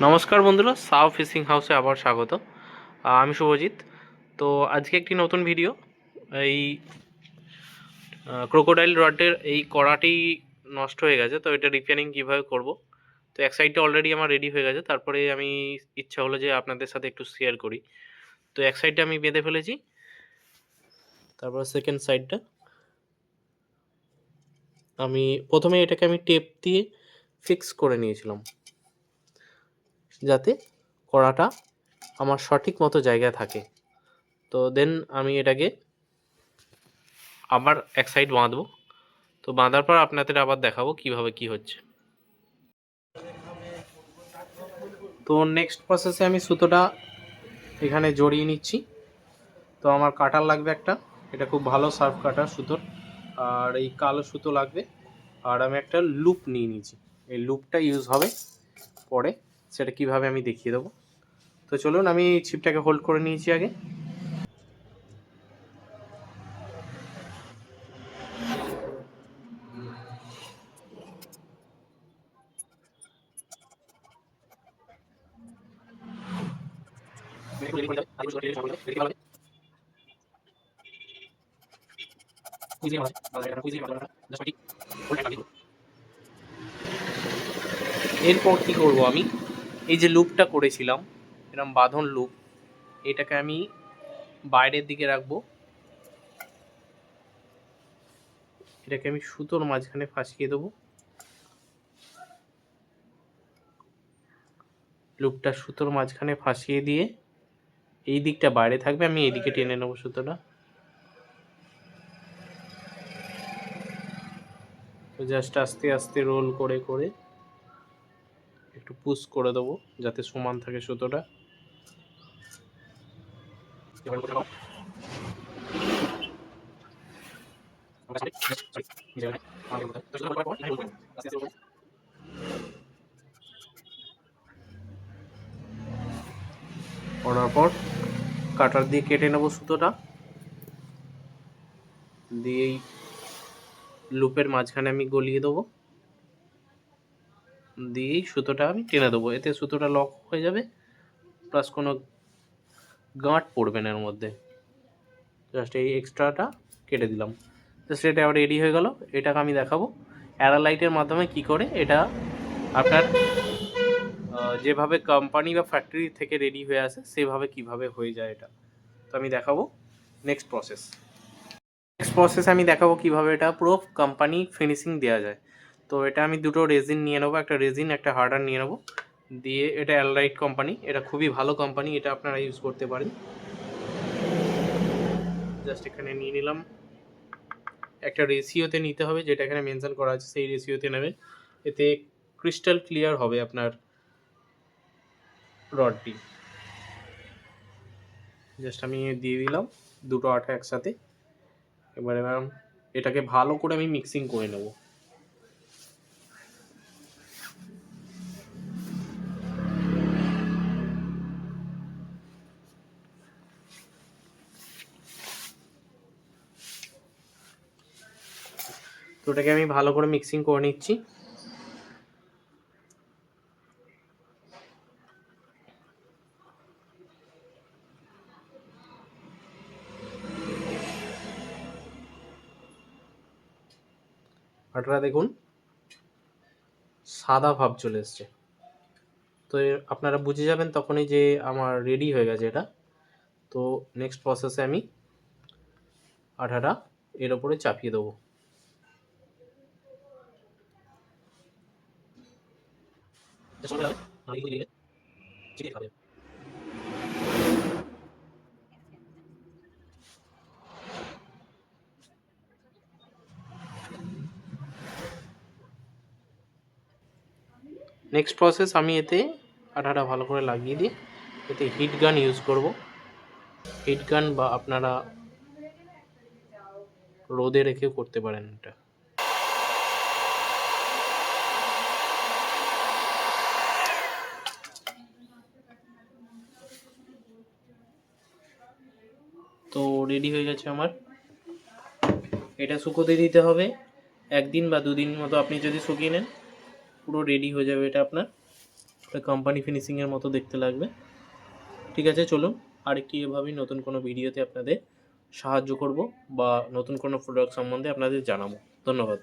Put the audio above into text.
নমস্কার বন্ধুরা, সাউ ফিশিং হাউসে আবার স্বাগত। আমি শুভজিৎ। তো আজকে একটি নতুন ভিডিও। এই ক্রোকোডাইল রডের এই কড়াটি নষ্ট হয়ে গেছে, তো এটা রিপেয়ারিং কীভাবে করব। তো এক সাইডটা অলরেডি আমার রেডি হয়ে গেছে, তারপরে আমি ইচ্ছা হলো যে আপনাদের সাথে একটু শেয়ার করি। তো এক সাইডটা আমি বেঁধে ফেলেছি, তারপর সেকেন্ড সাইডটা আমি প্রথমে এটাকে আমি টেপ দিয়ে ফিক্স করে নিয়েছিলাম, যাতে কড়াটা আমার সঠিক মতো জায়গায় থাকে। তো দেন আমি এটাকে আবার এক সাইড বাঁধবো। তো বাঁধার পর আপনাদের আবার দেখাবো কিভাবে কি হচ্ছে। তো নেক্সট প্রসেসে আমি সুতোটা এখানে জড়িয়ে নিচ্ছি। তো আমার কাটার লাগবে একটা, এটা খুব ভালো সার্ফ কাটার সুতোর, আর এই কালো সুতো লাগবে। আর আমি একটা লুপ নিয়ে নিয়েছি, এই লুপটা ইউজ হবে পরে, সেটা কিভাবে আমি দেখিয়ে দেবো। তো চলুন, আমি ছিপটাকে হোল্ড করে নিয়েছি আগে। এরপর কি করব, আমি এই যে লুপটা করেছিলাম, এরকম বাঁধন লুপ, এটাকে আমি বাইরের দিকে রাখবো। এটাকে আমি সুতোর মাঝখানে ফাঁসিয়ে দেবো। লুপটা সুতোর মাঝখানে ফাঁসিয়ে দিয়ে এই দিকটা বাইরে থাকবে, আমি এইদিকে টেনে নেবো সুতোটা। তো জাস্ট আস্তে আস্তে রোল করে করে একটু পুশ করে দেবো, যাতে সমান থাকে সুতোটা। করার পর কাটার দিয়ে কেটে নেবো সুতোটা, দিয়ে এই লুপের মাঝখানে আমি গলিয়ে দেবো, দিয়ে সুতোটা আমি টেনে দেবো। এতে সুতোটা লক হয়ে যাবে, প্লাস কোনো গাঁট পড়বে না এর মধ্যে। জাস্ট এই এক্সট্রাটা কেটে দিলাম। জাস্ট এটা আবার রেডি হয়ে গেল। এটাকে আমি দেখাবো অ্যারালাইটের মাধ্যমে কি করে এটা আপনার যেভাবে কোম্পানি বা ফ্যাক্টরি থেকে রেডি হয়ে আসে সেভাবে কিভাবে হয়ে যায় এটা। তো আমি দেখাবো নেক্সট প্রসেস আমি দেখাবো কিভাবে এটা পুরো কোম্পানি ফিনিশিং দেওয়া যায়। তো এটা আমি দুটো রেজিন নিয়ে নেবো, একটা রেজিন একটা হার্ডার নিয়ে নেবো। দিয়ে এটা অ্যালাইট কোম্পানি, এটা খুবই ভালো কোম্পানি, এটা আপনারা ইউজ করতে পারেন। জাস্ট এখানে নিয়ে নিলাম, একটা রেশিওতে নিতে হবে, যেটা এখানে মেনশন করা আছে সেই রেশিওতে নেবেন। এতে ক্রিস্টাল ক্লিয়ার হবে আপনার রডটি। জাস্ট আমি দিয়ে দিলাম দুটো আঠা একসাথে। এবারে এটাকে ভালো করে আমি মিক্সিং করে নেব। তো এটাকে আমি ভালো করে মিক্সিং করে নিচ্ছি। আটাটা দেখুন সাদা ভাব চলে এসছে। তো আপনারা বুঝে যাবেন তখনই যে আমার রেডি হয়ে গেছে এটা। তো নেক্সট প্রসেসে আমি আঠাটা এর ওপরে চাপিয়ে দেবো। নেক্সট প্রসেস, আমি এতে আঠাটা ভালো করে লাগিয়ে দিয়ে এতে হিট গান ইউজ করব। হিট গান বা আপনারা রোদে রেখেও করতে পারেন এটা। তো রেডি হয়ে গেছে আমার। এটা শুকোতে দিতে হবে একদিন বা দুদিন মতো। আপনি যদি শুকিয়ে নেন পুরো রেডি হয়ে যাবে এটা আপনার। এটা কোম্পানি ফিনিশিংয়ের মতো দেখতে লাগবে। ঠিক আছে, চলুন আরেকটি এভাবেই নতুন কোনো ভিডিওতে আপনাদের সাহায্য করব বা নতুন কোনো প্রোডাক্ট সম্বন্ধে আপনাদের জানাবো। ধন্যবাদ।